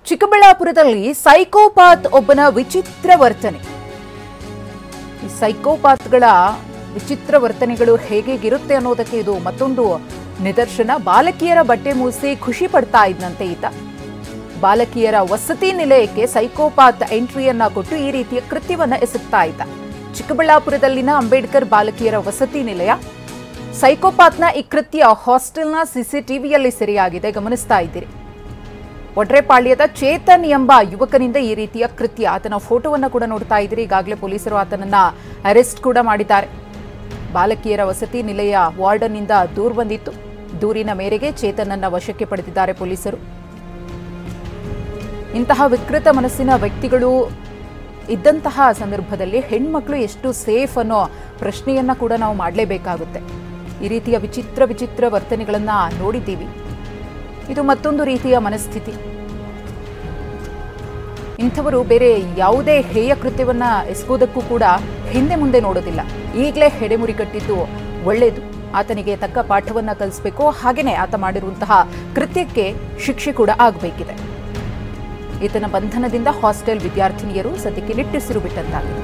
ಚಿಕ್ಕಬಳ್ಳಾಪುರದಲ್ಲಿ ಸೈಕೋಪಾತ್ ಒಬ್ಬನ ವಿಚಿತ್ರ ವರ್ತನೆ. ಈ ಸೈಕೋಪಾತ್ಗಳ ವಿಚಿತ್ರ ವರ್ತನೆಗಳು ಹೇಗಿರುತ್ತೆ ಅನ್ನೋದಕ್ಕೆ ಇದು ಮತ್ತೊಂದು ನಿದರ್ಶನ. ಬಾಲಕಿಯರ ಬಟ್ಟೆ ಮೂಸಿ ಖುಷಿ ಪಡ್ತಾ ಇದ್ದಂತೆ ಈತ ಬಾಲಕಿಯರ ವಸತಿ ನಿಲಯಕ್ಕೆ ಸೈಕೋಪಾತ್ ಎಂಟ್ರಿಯನ್ನ ಕೊಟ್ಟು ಈ ರೀತಿಯ ಕೃತ್ಯವನ್ನ ಎಸಗ್ತಾ ಇದ್ದ. ಚಿಕ್ಕಬಳ್ಳಾಪುರದಲ್ಲಿನ ಅಂಬೇಡ್ಕರ್ ಬಾಲಕಿಯರ ವಸತಿ ನಿಲಯ. ಸೈಕೋಪಾತ್ನ ಈ ಕೃತ್ಯ ಹಾಸ್ಟೆಲ್ನ ಸಿಸಿಟಿವಿಯಲ್ಲಿ ಸೆರೆಯಾಗಿದೆ. ಗಮನಿಸ್ತಾ ಇದ್ದೀರಿ. ಒಡ್ರೆಪಾಳ್ಯದ ಚೇತನ್ ಎಂಬ ಯುವಕನಿಂದ ಈ ರೀತಿಯ ಕೃತ್ಯ. ಆತನ ಫೋಟೋವನ್ನು ಕೂಡ ನೋಡ್ತಾ ಇದ್ದೀರಿ. ಈಗಾಗಲೇ ಪೊಲೀಸರು ಆತನನ್ನ ಅರೆಸ್ಟ್ ಕೂಡ ಮಾಡಿದ್ದಾರೆ. ಬಾಲಕಿಯರ ವಸತಿ ನಿಲಯ ವಾರ್ಡನ್ನಿಂದ ದೂರು ಬಂದಿತ್ತು. ದೂರಿನ ಮೇರೆಗೆ ಚೇತನನ್ನ ವಶಕ್ಕೆ ಪಡೆದಿದ್ದಾರೆ ಪೊಲೀಸರು. ಇಂತಹ ವಿಕೃತ ಮನಸ್ಸಿನ ವ್ಯಕ್ತಿಗಳು ಇದ್ದಂತಹ ಸಂದರ್ಭದಲ್ಲಿ ಹೆಣ್ಮಕ್ಳು ಎಷ್ಟು ಸೇಫ್ ಅನ್ನೋ ಪ್ರಶ್ನೆಯನ್ನ ಕೂಡ ನಾವು ಮಾಡಲೇಬೇಕಾಗುತ್ತೆ. ಈ ರೀತಿಯ ವಿಚಿತ್ರ ವರ್ತನೆಗಳನ್ನ ನೋಡಿದ್ದೀವಿ. ಇದು ಮತ್ತೊಂದು ರೀತಿಯ ಮನಸ್ಥಿತಿ. ಇಂಥವರು ಬೇರೆ ಯಾವುದೇ ಹೇಯ ಕೃತ್ಯವನ್ನ ಎಸಗೋದಕ್ಕೂ ಕೂಡ ಹಿಂದೆ ಮುಂದೆ ನೋಡೋದಿಲ್ಲ. ಈಗಲೇ ಹೆಡೆಮುರಿ ಕಟ್ಟಿದ್ದು ಒಳ್ಳೆಯದು. ಆತನಿಗೆ ತಕ್ಕ ಪಾಠವನ್ನ ಕಲಿಸಬೇಕು. ಹಾಗೇನೆ ಆತ ಮಾಡಿರುವಂತಹ ಕೃತ್ಯಕ್ಕೆ ಶಿಕ್ಷೆ ಕೂಡ ಆಗಬೇಕಿದೆ. ಈತನ ಬಂಧನದಿಂದ ಹಾಸ್ಟೆಲ್ ವಿದ್ಯಾರ್ಥಿನಿಯರು ಸದ್ಯಕ್ಕೆ ನಿಟ್ಟುಸಿರು ಬಿಟ್ಟಂತಾಗಿದೆ.